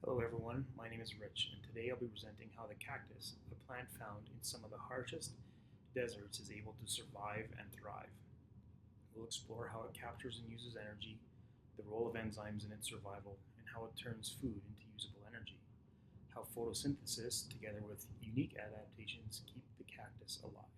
Hello everyone, my name is Rich, and today I'll be presenting how the cactus, a plant found in some of the harshest deserts, is able to survive and thrive. We'll explore how it captures and uses energy, the role of enzymes in its survival, and how it turns food into usable energy. How photosynthesis, together with unique adaptations, keep the cactus alive.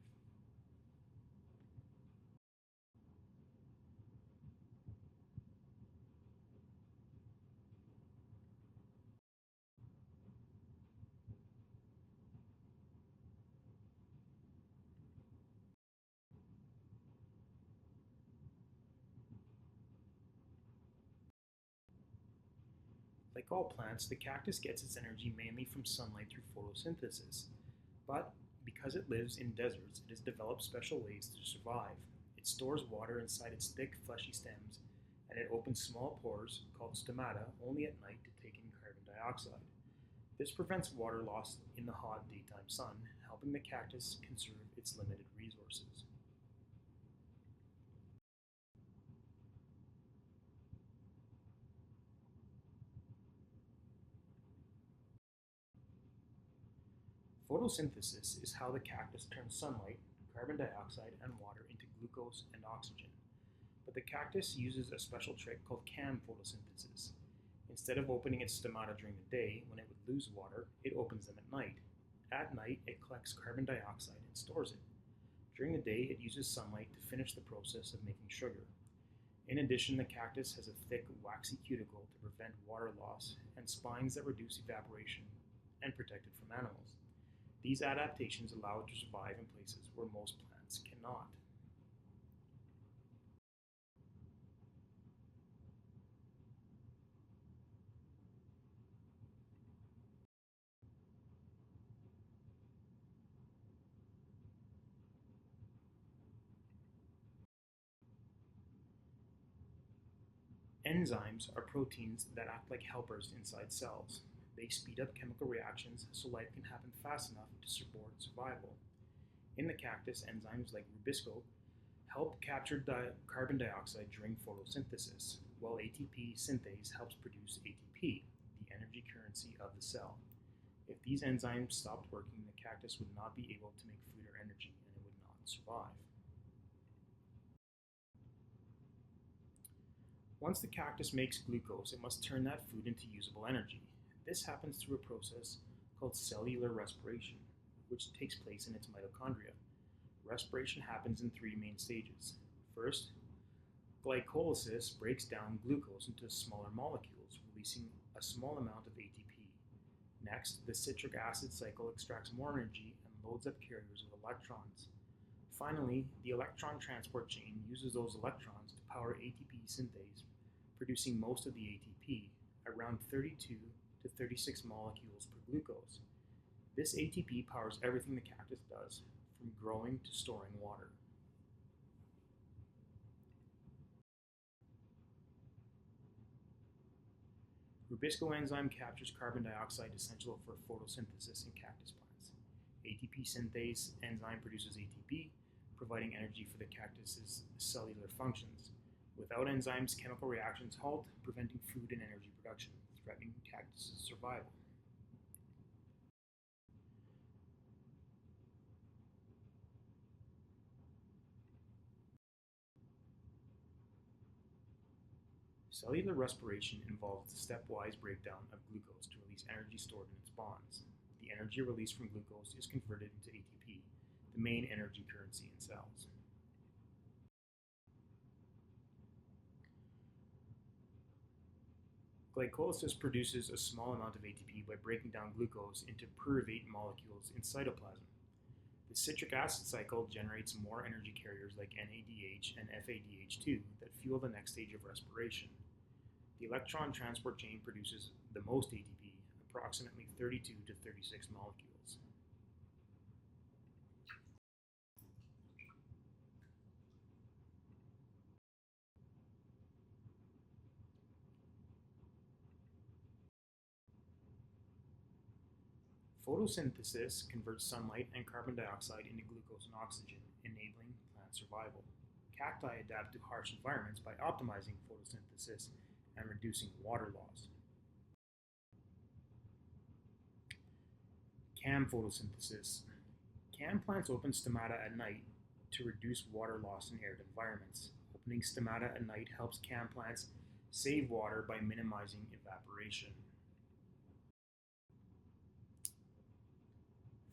Like all plants, the cactus gets its energy mainly from sunlight through photosynthesis. But because it lives in deserts, it has developed special ways to survive. It stores water inside its thick, fleshy stems, and it opens small pores, called stomata, only at night to take in carbon dioxide. This prevents water loss in the hot daytime sun, helping the cactus conserve its limited resources. Photosynthesis is how the cactus turns sunlight, carbon dioxide, and water into glucose and oxygen. But the cactus uses a special trick called cam photosynthesis. Instead of opening its stomata during the day, when it would lose water, it opens them at night. At night, it collects carbon dioxide and stores it. During the day, it uses sunlight to finish the process of making sugar. In addition, the cactus has a thick, waxy cuticle to prevent water loss and spines that reduce evaporation and protect it from animals. These adaptations allow it to survive in places where most plants cannot. Enzymes are proteins that act like helpers inside cells. They speed up chemical reactions so life can happen fast enough to support survival. In the cactus, enzymes like rubisco help capture carbon dioxide during photosynthesis, while ATP synthase helps produce ATP, the energy currency of the cell. If these enzymes stopped working, the cactus would not be able to make food or energy and it would not survive. Once the cactus makes glucose, it must turn that food into usable energy. This happens through a process called cellular respiration, which takes place in its mitochondria. Respiration happens in three main stages. First, glycolysis breaks down glucose into smaller molecules, releasing a small amount of ATP. Next, the citric acid cycle extracts more energy and loads up carriers of electrons. Finally, the electron transport chain uses those electrons to power ATP synthase, producing most of the ATP, around 32 to 36 molecules per glucose. This ATP powers everything the cactus does, from growing to storing water. Rubisco enzyme captures carbon dioxide essential for photosynthesis in cactus plants. ATP synthase enzyme produces ATP, providing energy for the cactus's cellular functions. Without enzymes, chemical reactions halt, preventing food and energy production, threatening cactus's survival. Cellular respiration involves the stepwise breakdown of glucose to release energy stored in its bonds. The energy released from glucose is converted into ATP, the main energy currency in cells. Glycolysis produces a small amount of ATP by breaking down glucose into pyruvate molecules in cytoplasm. The citric acid cycle generates more energy carriers like NADH and FADH2 that fuel the next stage of respiration. The electron transport chain produces the most ATP, approximately 32 to 36 molecules. Photosynthesis converts sunlight and carbon dioxide into glucose and oxygen, enabling plant survival. Cacti adapt to harsh environments by optimizing photosynthesis and reducing water loss. CAM photosynthesis. CAM plants open stomata at night to reduce water loss in arid environments. Opening stomata at night helps CAM plants save water by minimizing evaporation.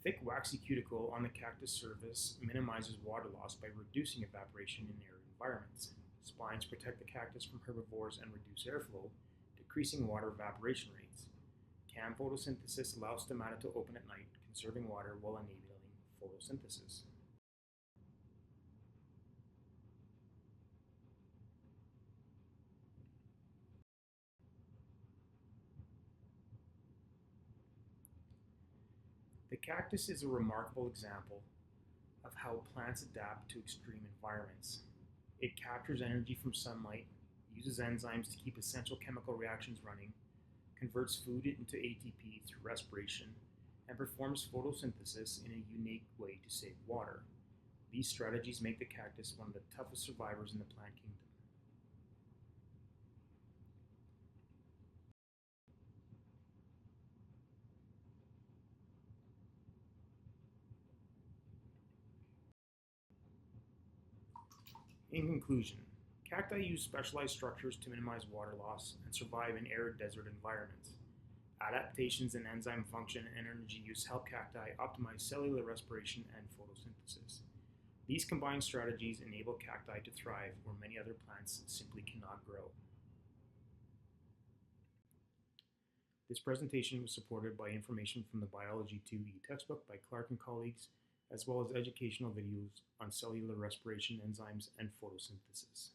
Thick waxy cuticle on the cactus surface minimizes water loss by reducing evaporation in arid environments. Spines protect the cactus from herbivores and reduce airflow, decreasing water evaporation rates. CAM photosynthesis allows stomata to open at night, conserving water while enabling photosynthesis. The cactus is a remarkable example of how plants adapt to extreme environments. It captures energy from sunlight, uses enzymes to keep essential chemical reactions running, converts food into ATP through respiration, and performs photosynthesis in a unique way to save water. These strategies make the cactus one of the toughest survivors in the plant kingdom. In conclusion, cacti use specialized structures to minimize water loss and survive in arid desert environments. Adaptations in enzyme function and energy use help cacti optimize cellular respiration and photosynthesis. These combined strategies enable cacti to thrive where many other plants simply cannot grow. This presentation was supported by information from the Biology 2E textbook by Clark and colleagues, as well as educational videos on cellular respiration enzymes and photosynthesis.